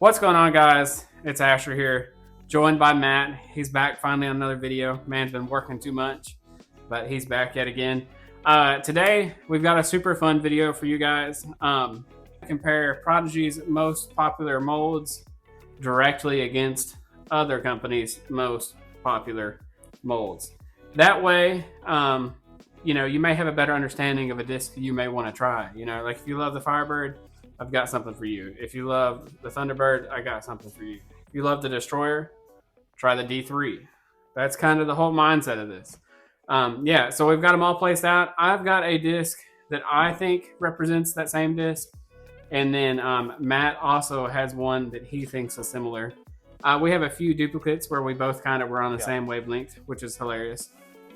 What's going on, guys? It's Asher here, joined by Matt. He's back finally on another video. Man's been working too much, but he's back yet again. Today, we've got a super fun video for you guys. Compare Prodigy's most popular molds directly against other companies' most popular molds. That way, you may have a better understanding of a disc you may want to try. Like if you love the Firebird, I've got something for you. If you love the Thunderbird, I got something for you. If you love the Destroyer, try the D3. That's kind of the whole mindset of this. So we've got them all placed out. I've got a disc that I think represents that same disc. And then Matt also has one that he thinks is similar. We have a few duplicates where we both kind of were on the same wavelength, which is hilarious.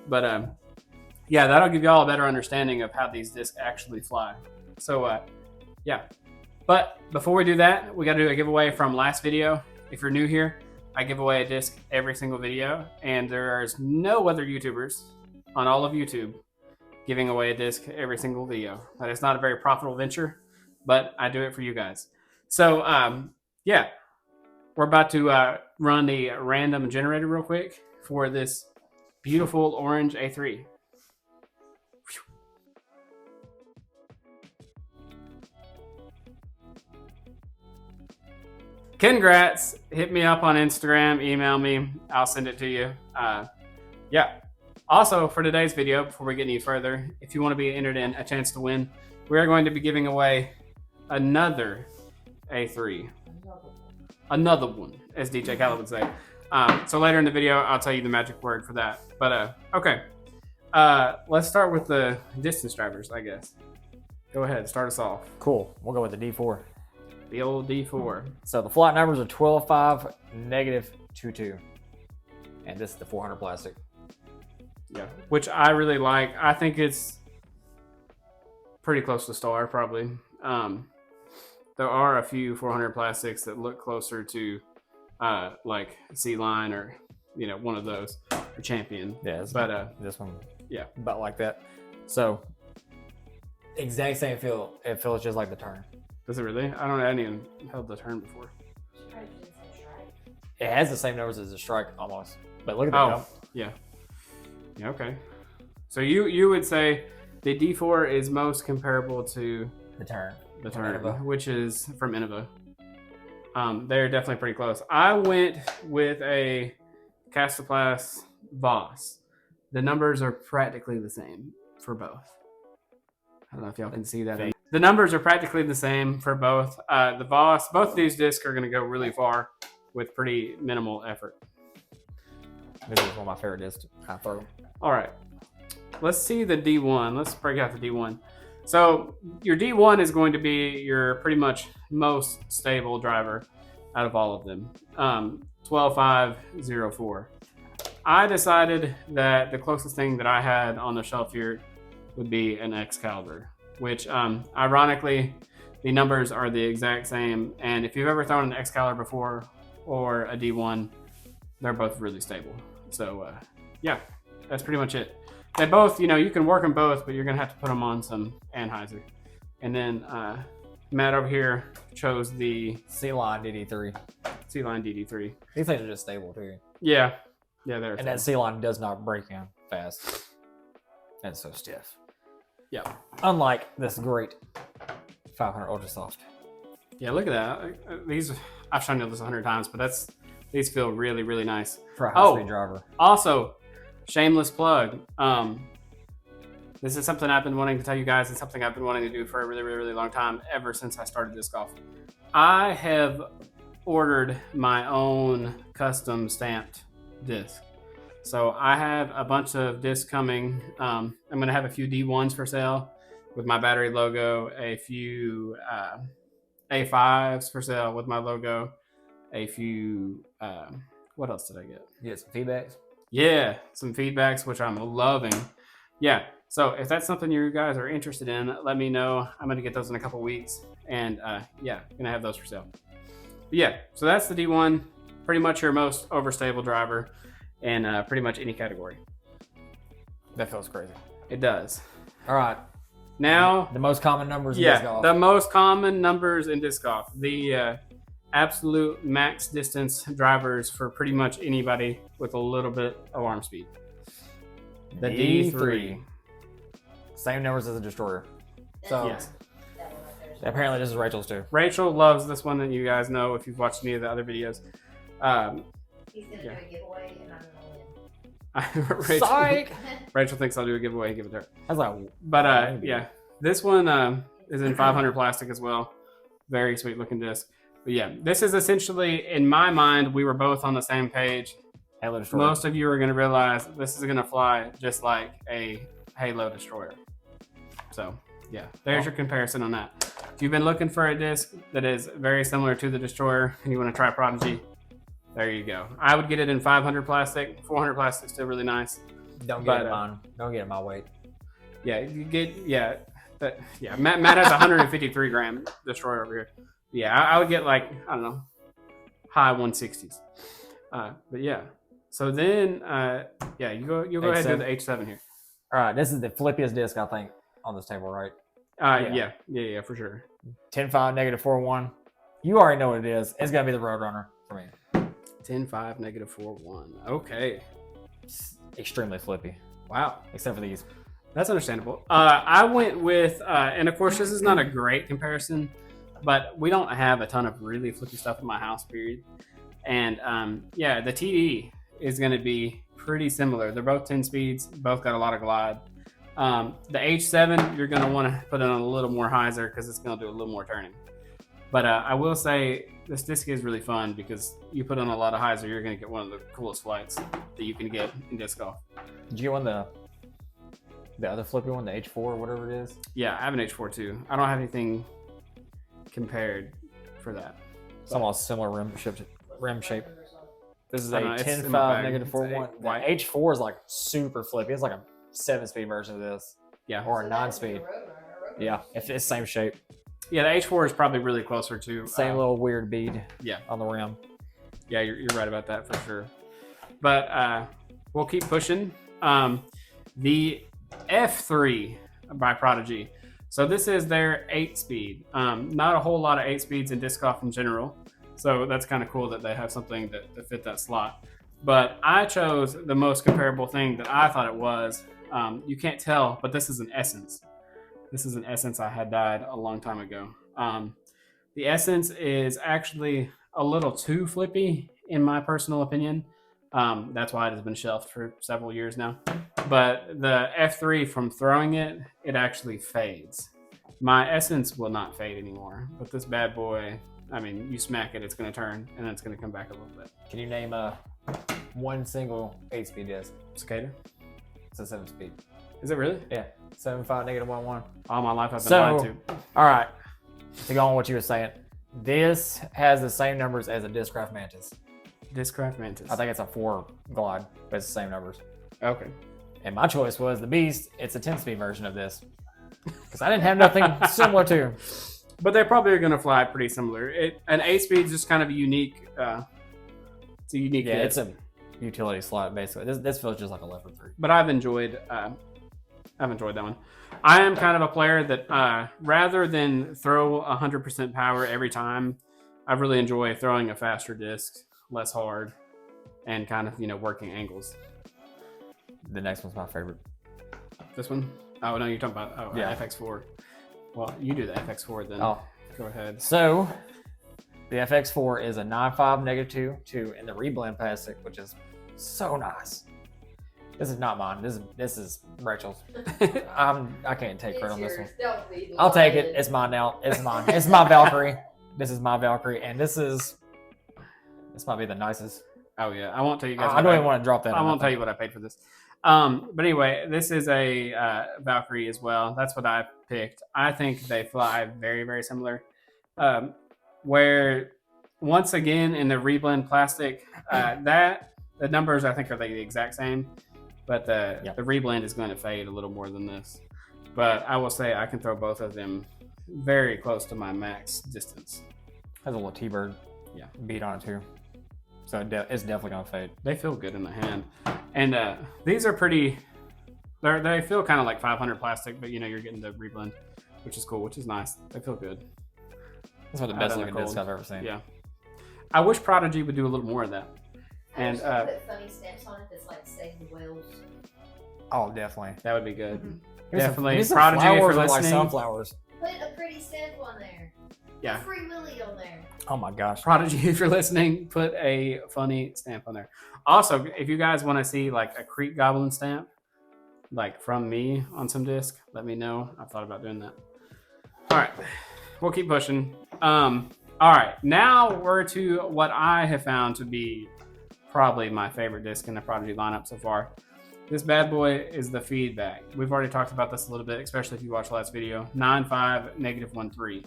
But that'll give you all a better understanding of how these discs actually fly. So But before we do that, we got to do a giveaway from last video. If you're new here, I give away a disc every single video, and there's no other YouTubers on all of YouTube giving away a disc every single video. That is not a very profitable venture, but I do it for you guys. So we're about to run the random generator real quick for this beautiful orange A3. Congrats. Hit me up on Instagram, email me. I'll send it to you. Also, for today's video, before we get any further, if you want to be entered in a chance to win, we are going to be giving away another A3. Another one, as DJ Khaled would say. So later in the video, I'll tell you the magic word for that. But, okay. Let's start with the distance drivers, I guess. Go ahead, start us off. Cool. We'll go with the D4. The old D4. So the flight numbers are 12.5, -22. And this is the 400 plastic. Yeah, which I really like. I think it's pretty close to star, probably. There are a few 400 plastics that look closer to like C-Line or, one of those, or Champion. Yeah, but this one, yeah, about like that. So, exact same feel. It feels just like the Turn. Does it really? I don't know. I hadn't even held the Turn before. It has the same numbers as the Strike almost. But look at that. Oh, yeah. Yeah, okay. So you would say the D4 is most comparable to the Turn. The Turn, which is from Innova. They're definitely pretty close. I went with a Castoplast Voss. The numbers are practically the same for both. I don't know if y'all can see that. The numbers are practically the same for both. The Voss, both of these discs are going to go really far with pretty minimal effort. This is one of my favorite discs I throw. All right. Let's see the D1. Let's break out the D1. So your D1 is going to be your pretty much most stable driver out of all of them. 12.504. I decided that the closest thing that I had on the shelf here would be an Excalibur, which ironically, the numbers are the exact same. And if you've ever thrown an Excalibur before or a D1, they're both really stable. So that's pretty much it. They both, you can work them both, but you're going to have to put them on some Anheuser. And then Matt over here chose the C-Line DD3. C-Line DD3. These things are just stable too. Yeah. Yeah, they're And that C-Line does not break in fast. And it's so stiff. Yeah. Unlike this great 500 Ultra Soft. Yeah, look at that. These, I've shown you this 100 times, but these feel really, really nice. For a high-speed driver. Also, shameless plug. This is something I've been wanting to tell you guys. It's something I've been wanting to do for a really, really, really long time, ever since I started disc golf. I have ordered my own custom stamped disc. So I have a bunch of discs coming. I'm going to have a few D1s for sale with my battery logo, a few A5s for sale with my logo, a few, what else did I get? You get some feedbacks? Yeah, some feedbacks, which I'm loving. Yeah, so if that's something you guys are interested in, let me know. I'm going to get those in a couple weeks. And going to have those for sale. But yeah, so that's the D1. Pretty much your most overstable driver in pretty much any category. That feels crazy. It does. All right. Now, the most common numbers in disc golf. The most common numbers in disc golf. The absolute max distance drivers for pretty much anybody with a little bit of arm speed. The D3. Same numbers as the Destroyer. So Yes. apparently this is Rachel's too. Rachel loves this one, and you guys know if you've watched any of the other videos. He's gonna do a giveaway, and I'm gonna win. Rachel thinks I'll do a giveaway and give it to her. I was like, But yeah, this one is in 500 plastic as well. Very sweet looking disc. But yeah, this is essentially, in my mind, we were both on the same page. Halo Destroyer. Most of you are going to realize this is going to fly just like a Halo Destroyer. So yeah, there's your comparison on that. If you've been looking for a disc that is very similar to the Destroyer and you want to try Prodigy, there you go. I would get it in 500 plastic. 400 plastic still really nice. Don't get it mine. Don't get it my weight. Yeah, you get Matt has 153 gram Destroyer over here. Yeah, I would get like, I don't know, high 160s. But yeah, so then yeah, you go ahead and do the H7 here. All right, this is the flippiest disc I think on this table, right? Yeah, for sure. 10.5 -4.1. You already know what it is. It's gonna be the Roadrunner for me. 10.5 -4.1. Okay. It's extremely flippy. Wow. Except for these. That's understandable. I went with, and of course this is not a great comparison, but we don't have a ton of really flippy stuff in my house, period. And yeah, the TD is going to be pretty similar. They're both 10 speeds, both got a lot of glide. The H7, you're going to want to put in a little more hyzer because it's going to do a little more turning. But I will say this disc is really fun because you put on a lot of hyzer, you're going to get one of the coolest flights that you can get in disc golf. Did you get the other flippy one, the H4 or whatever it is? Yeah, I have an H4 too. I don't have anything compared for that. It's almost similar rim shape. This is a know, it's 10.5 in my bag. -4.1. It's The H4 is like super flippy. It's like a 7-speed version of this. Yeah. Or a 9-speed. Yeah, it's the same shape. Yeah, the H4 is probably really closer to Same little weird bead yeah on the rim. Yeah, you're right about that for sure. But we'll keep pushing. The F3 by Prodigy. So this is their 8-speed. Not a whole lot of 8 speeds in disc golf in general. So that's kind of cool that they have something that fit that slot. But I chose the most comparable thing that I thought it was. You can't tell, but this is an Essence. This is an Essence I had dyed a long time ago. The Essence is actually a little too flippy, in my personal opinion. That's why it has been shelved for several years now. But the F3, from throwing it, it actually fades. My Essence will not fade anymore. But this bad boy, I mean, you smack it, it's going to turn, and then it's going to come back a little bit. Can you name one single 8-speed disc? Cicada? It's a 7-speed. Is it really? Yeah. 7.5 -1.1. All my life I've been lied to. All right. To go on what you were saying, this has the same numbers as a Discraft Mantis. Discraft Mantis. I think it's a 4 glide, but it's the same numbers. Okay. And my choice was the Beast. It's a 10-speed version of this. Because I didn't have nothing similar to. But they probably are going to fly pretty similar. An 8-speed is just kind of a unique. It's a unique. Yeah, hit. it's a utility slot basically. This feels just like a Leopard 3. But I've enjoyed that one. I am kind of a player that rather than throw 100% power every time, I really enjoy throwing a faster disc, less hard, and kind of working angles. The next one's my favorite. This one? Oh no, you're talking about yeah. FX4. Well, you do the FX4 then. Oh, go ahead. So the FX4 is a 9.5 -2 in the reblend plastic, which is so nice. This is not mine. This is Rachel's. I can't take credit on this one. I'll take it. It's mine now. It's mine. It's my Valkyrie. This is my Valkyrie, and this might be the nicest. Oh yeah, I won't tell you guys. I don't even want to drop that. I won't tell you what I paid for this. But anyway, this is a Valkyrie as well. That's what I picked. I think they fly very, very similar. Where once again in the reblend plastic, the numbers I think are the exact same, but the reblend is going to fade a little more than this. But I will say I can throw both of them very close to my max distance. Has a little T-bird beat on it too. So it's definitely gonna fade. They feel good in the hand, and these are pretty. They feel kind of like 500 plastic, but you're getting the reblend, which is cool, which is nice. They feel good. That's one of the best looking discs I've ever seen. Yeah, I wish Prodigy would do a little more of that. And put funny stamps on it that's like Save the Whales. Oh, definitely. that would be good. Mm-hmm. Definitely. Here's some Prodigy, if you're flowers, like listening. sunflowers. Put a pretty stamp on there. Yeah. Put Free Willy on there. Oh my gosh. Prodigy, if you're listening, put a funny stamp on there. Also, if you guys want to see like a Creek Goblin stamp, like from me on some disc, let me know. I've thought about doing that. All right, we'll keep pushing. All right, now we're to what I have found to be probably my favorite disc in the Prodigy lineup so far. This bad boy is the Feedback. We've already talked about this a little bit, especially if you watched the last video. 9.5, -1.3.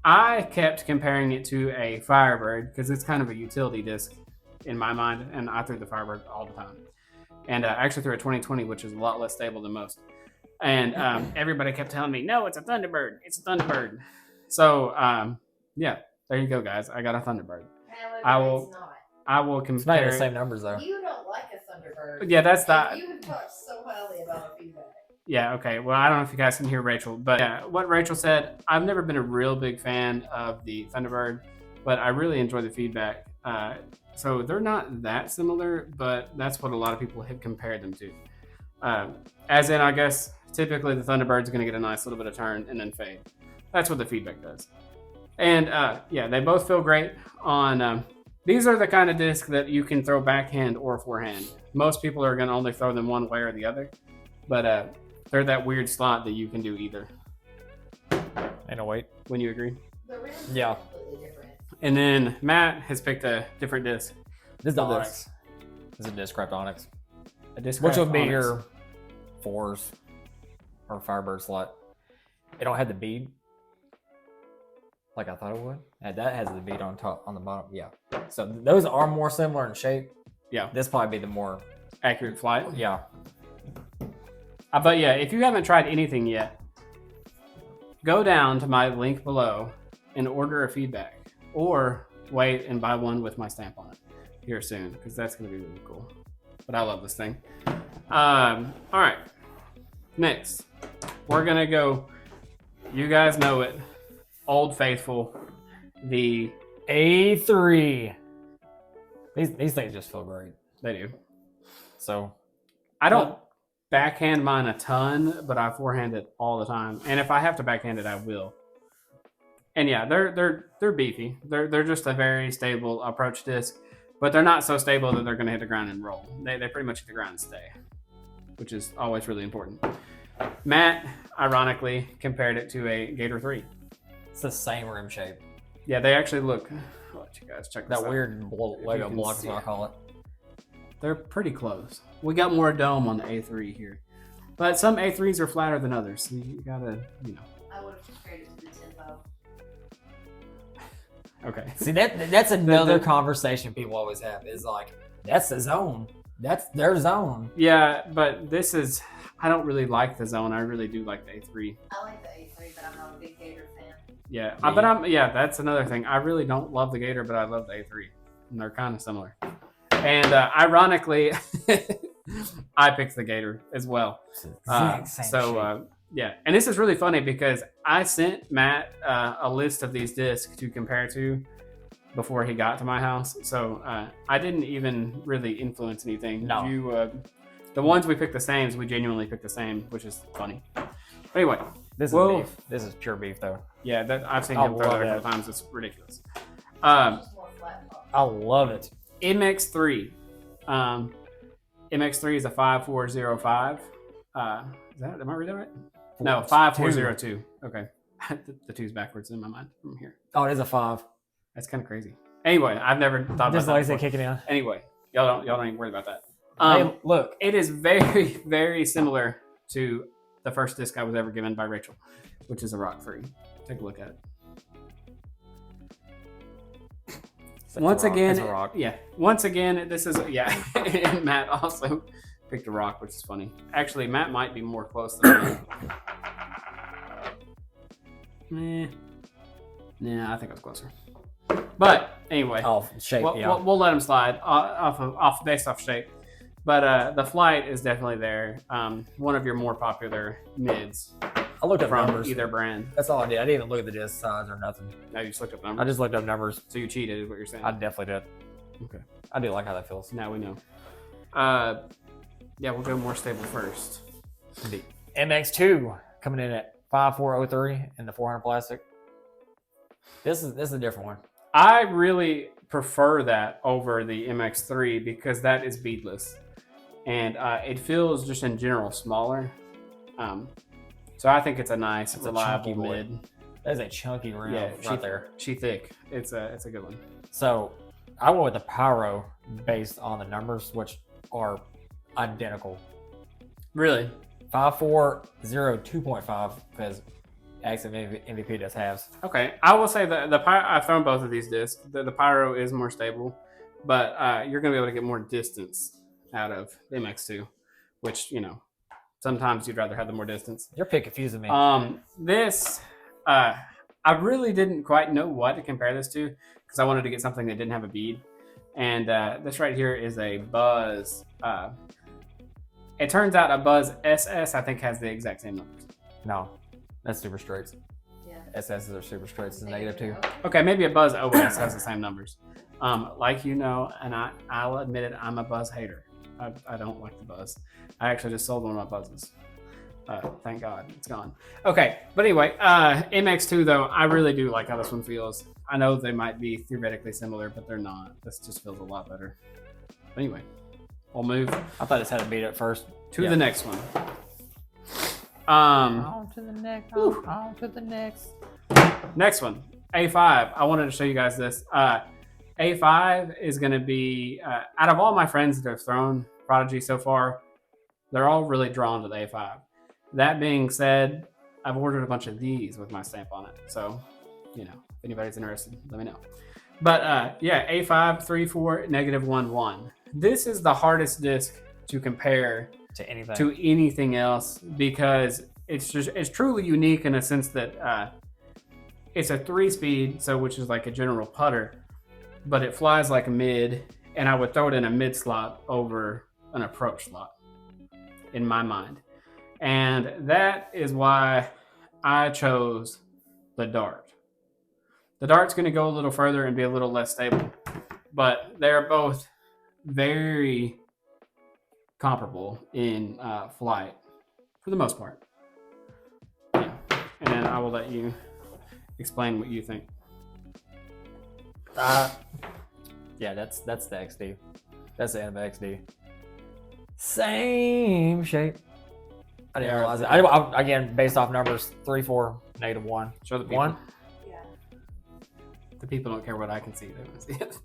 I kept comparing it to a Firebird because it's kind of a utility disc in my mind, and I threw the Firebird all the time. And I actually threw a 2020, which is a lot less stable than most. And everybody kept telling me, no, it's a Thunderbird. It's a Thunderbird. So, yeah, there you go, guys. I got a Thunderbird. However, it's not. I will It's not compare. even the same numbers though. You don't like a Thunderbird. Yeah, that's And that. You have talked so highly about a Feedback. Yeah, okay. Well, I don't know if you guys can hear Rachel, but yeah, what Rachel said, I've never been a real big fan of the Thunderbird, but I really enjoy the Feedback. So they're not that similar, but that's what a lot of people have compared them to. As in, I guess, typically the Thunderbird's going to get a nice little bit of turn and then fade. That's what the Feedback does. And yeah, they both feel great on... these are the kind of discs that you can throw backhand or forehand. Most people are going to only throw them one way or the other, but they're that weird slot that you can do either. Ain't no wait. Wouldn't you agree? The rims Yeah. are completely different. And then Matt has picked a different disc. This is the For this. Onyx. This is a disc-wrapped Onyx. A disc Which would be Onyx. your 4s or Firebird slot. It don't have the bead like I thought it would. And that has the bead on top, on the bottom. Yeah. So those are more similar in shape. Yeah. This probably be the more. accurate flight. Yeah. But yeah, if you haven't tried anything yet, go down to my link below and order a Feedback, or wait and buy one with my stamp on it here soon, because that's going to be really cool. But I love this thing. All right, next we're gonna go. You guys know it, Old Faithful, the A3. These things just feel great. they do. So I don't backhand mine a ton, but I forehand it all the time. And if I have to backhand it, I will. And yeah, they're beefy. They're just a very stable approach disc, but they're not so stable that they're going to hit the ground and roll. They pretty much hit the ground and stay, which is always really important. Matt, ironically, compared it to a Gator 3. it's the same rim shape. Yeah, they actually look. I'll let you guys check this That out. weird If you Lego can block is see what I it. call it. They're pretty close. We got more dome on the A3 here, but some A3s are flatter than others. So you gotta, I would have compared it to the Tempo. Okay. See, that's another conversation people always have. Is like, that's the zone. That's their zone. Yeah, but this is. I don't really like the zone. I really do like the A3. I like the A3, but I'm not a big Gator fan. Yeah, Yeah. but that's another thing. I really don't love the Gator, but I love the A3, and they're kind of similar. And ironically, I picked the Gator as well. It's the exact same shape. Yeah, and this is really funny because I sent Matt a list of these discs to compare to before he got to my house. So I didn't even really influence anything. No. The ones we picked the same, we genuinely picked the same, which is funny. But anyway, This is Whoa. beef. This is pure beef, though. yeah, I've seen I him throw love that a that. couple times. It's ridiculous. Just more flat top. I love it. MX3. MX3 is a 5405. Is that, am I reading that right? No, 5402. Okay. the two's backwards in my mind from here. Oh, it is a 5. That's kind of crazy. Anyway, I've never thought about Just that like they before. kicking in. Anyway, y'all don't even worry about that. Hey, look. It is very, very similar to the first disc I was ever given by Rachel, which is a Rock 3. Take a look at it. Once again, this is and Matt also picked a Rock, which is funny. Actually, Matt might be more close than me. Nah, I think I was closer. But anyway, Oh, shape, yeah. we'll let him slide based off shape. But the flight is definitely there. One of your more popular mids. I looked up from numbers. either brand. That's all I did. I didn't even look at the disc size or nothing. No, you just looked up numbers. I just looked up numbers. So you cheated, is what you're saying. I definitely did. Okay. I do like how that feels. Now we know. Yeah, we'll go more stable first. The MX2 coming in at 5403 in the 400 plastic. This is a different one. I really prefer that over the MX3 because that is beadless, and it feels just in general smaller. So I think it's a nice, It's a reliable chunky boy. mid. That is a chunky rim right there. She thick. It's a good one. So I went with the Pyro based on the numbers, which are identical. Really? 5402.5 because Active MVP does halves. Okay. I will say that I've thrown both of these discs. The Pyro is more stable, but you're going to be able to get more distance out of the MX2, which, sometimes you'd rather have the more distance. Your pick confusing me. This, I really didn't quite know what to compare this to because I wanted to get something that didn't have a bead. And this right here is a Buzz. It turns out a Buzz SS, I think, has the exact same numbers. No, that's super straights. Yeah. SSs are super straights. It's -2. Okay, maybe a Buzz OS has the same numbers. Like and I'll admit it, I'm a Buzz hater. I don't like the Buzz. I actually just sold one of my Buzzes. Thank God, it's gone. Okay, but anyway, MX2 though, I really do like how this one feels. I know they might be theoretically similar, but they're not. This just feels a lot better. But anyway, we'll move I thought this had to beat it first. to the next one. On to the next. On to the next. Next one, A5. I wanted to show you guys this. A5 is going to be, out of all my friends that have thrown Prodigy so far, they're all really drawn to the A5. That being said, I've ordered a bunch of these with my stamp on it. So, if anybody's interested, let me know. But yeah, A5 34 -11. This is the hardest disc to compare To anything. to anything else because it's truly unique in a sense that it's a 3-speed, so which is like a general putter, but it flies like a mid, and I would throw it in a mid slot over an approach slot in my mind. And that is why I chose the Dart. The Dart's going to go a little further and be a little less stable, but they're both very comparable in flight for the most part. Yeah. And then I will let you explain what you think. Yeah, that's the XD. That's the end of XD. Same shape. I didn't realize it. I, again, based off numbers, 3-4 -1. Show the people. 1. Yeah. The people don't care what I can see. They want to see it.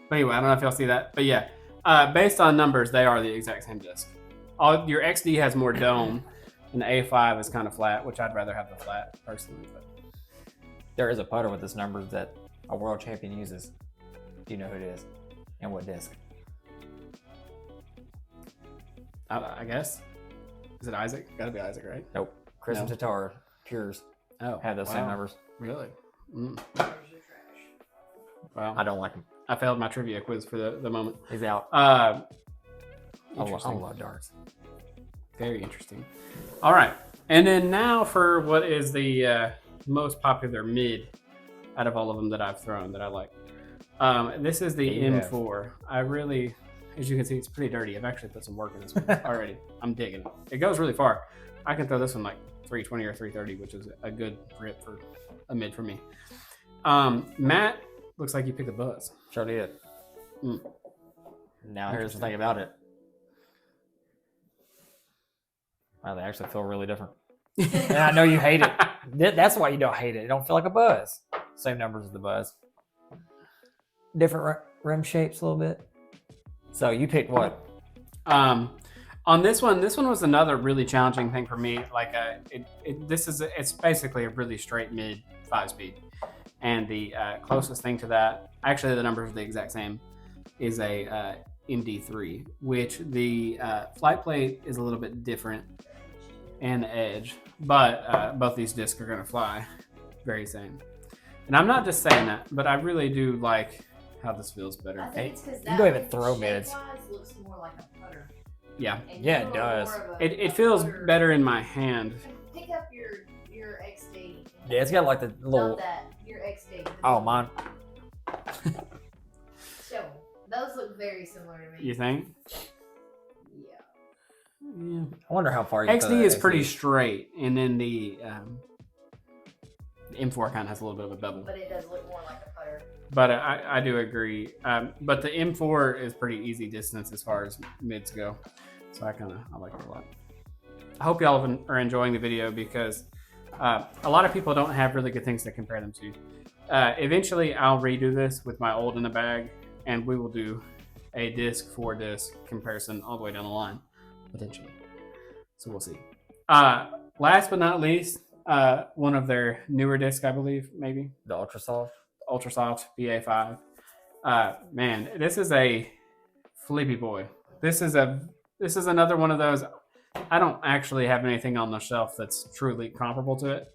But anyway, I don't know if y'all see that. But yeah, based on numbers, they are the exact same disc. Your XD has more dome, and the A5 is kind of flat, which I'd rather have the flat personally. But There is a putter with this number that a world champion uses. Do you know who it is? And what disc? I guess. Is it Isaac? Gotta be Isaac, right? Nope. Chris and No. Tatar Pures Oh, have those same wow. numbers. Really? Mm. There's your trash. Well, I don't like him. I failed my trivia quiz for the moment. He's out. Uh, I interesting. love darts. Very interesting. All right. And then now for what is the most popular mid out of all of them that I've thrown that I like. This is the You have. M4. I really, as you can see, it's pretty dirty. I've actually put some work in this one already. I'm digging it. It goes really far. I can throw this one like 320 or 330, which is a good grip for a mid for me. Matt, looks like you picked a Buzz. Sure did. Mm. Now here's the thing about it. Wow, they actually feel really different. And I know you hate it. That's why you don't hate it. It don't feel like a Buzz. Same numbers as the Buzz. Different rim shapes a little bit. So you picked what? On this one was another really challenging thing for me. Like it's basically a really straight mid 5-speed, and the closest thing to that, actually the numbers are the exact same, is a MD3, which the flight plate is a little bit different and the edge, but both these discs are going to fly very same. And I'm not just saying that, but I really do like how this feels better. I think it's because You that don't even one, throw mids. shape-wise, looks more like a putter. Yeah, And Yeah, you're it a little does. more of a it feels putter. better in my hand. Pick up your Yeah, it's got like the little. Not that. Your XD. Oh, mine. Show 'em. Those look very similar to me. You think? Yeah. Yeah. I wonder how far you XD is pretty straight, and then the M4 kind of has a little bit of a bevel. But it does look more like a putter. But I do agree. But the M4 is pretty easy distance as far as mids go. So I like it a lot. I hope y'all are enjoying the video because a lot of people don't have really good things to compare them to. Eventually, I'll redo this with my old in the bag, and we will do a disc for disc comparison all the way down the line, potentially. So we'll see. Last but not least, one of their newer discs, I believe, maybe. The Ultra Soft. Ultra Soft BA5. Man, this is a flippy boy. This is another one of those. I don't actually have anything on the shelf that's truly comparable to it.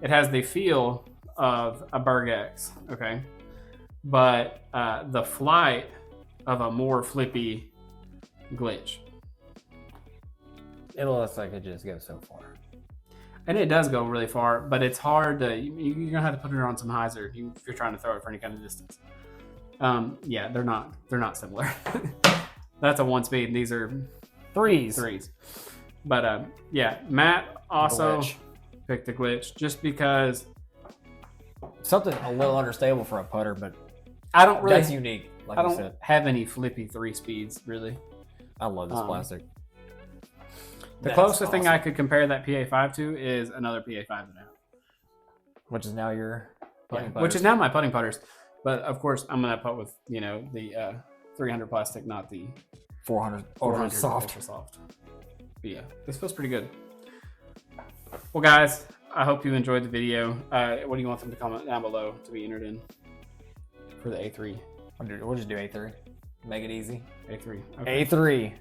It has the feel of a Berg X, okay, but the flight of a more flippy glitch. It looks like it just goes so far. And it does go really far, but it's hard to. You're gonna have to put it on some hyzer if you're trying to throw it for any kind of distance. Yeah, they're not similar. That's a 1-speed, and these are threes. But yeah, Matt also picked the glitch just because something a little understable for a putter, but I don't really. That's unique. Like I you don't said. have any flippy 3 speeds really. I love this plastic. The closest thing I could compare that PA5 to is another PA5 that I have. Which is now your putting putters. Which is now my putting putters. But of course, I'm going to putt with, the 300 plastic, not the 400 Ultra Soft. Ultra Soft. But yeah, this feels pretty good. Well, guys, I hope you enjoyed the video. What do you want them to comment down below to be entered in for the A3? We'll just do A3. Make it easy. A3. Okay. A3.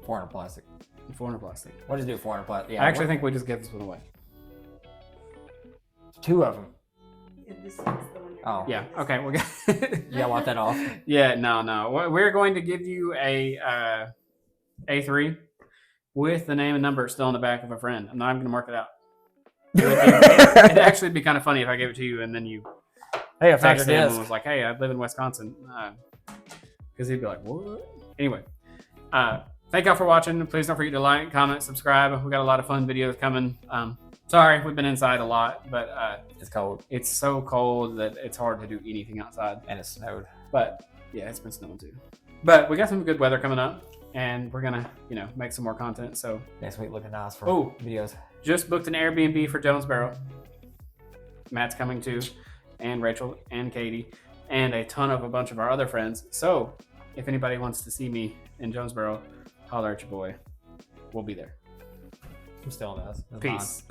400 plastic. 400 plastic. We'll just do 400 plastic. Yeah, I actually think we just give this one away. 2 of them. This is the one you're Oh. Yeah. Okay. We're good. Yeah, want that off? Yeah. No. We're going to give you a A3 with the name and number still in the back of a friend. I'm not even going to mark it out. It'd actually be kind of funny if I gave it to you and then you Hey, I found texted your him disc. and was like, "Hey, I live in Wisconsin," because he'd be like, "What?" Anyway, thank y'all for watching. Please don't forget to like, comment, subscribe. We got a lot of fun videos coming. Sorry, we've been inside a lot, but It's cold. it's so cold that it's hard to do anything outside. And it snowed. But yeah, it's been snowing too. But we got some good weather coming up, and we're gonna, make some more content. So Next week looking nice for videos. just booked an Airbnb for Jonesboro. Matt's coming too, and Rachel and Katie, and a bunch of our other friends. So if anybody wants to see me in Jonesboro, holler at your boy. We'll be there. I'm still in this. Peace.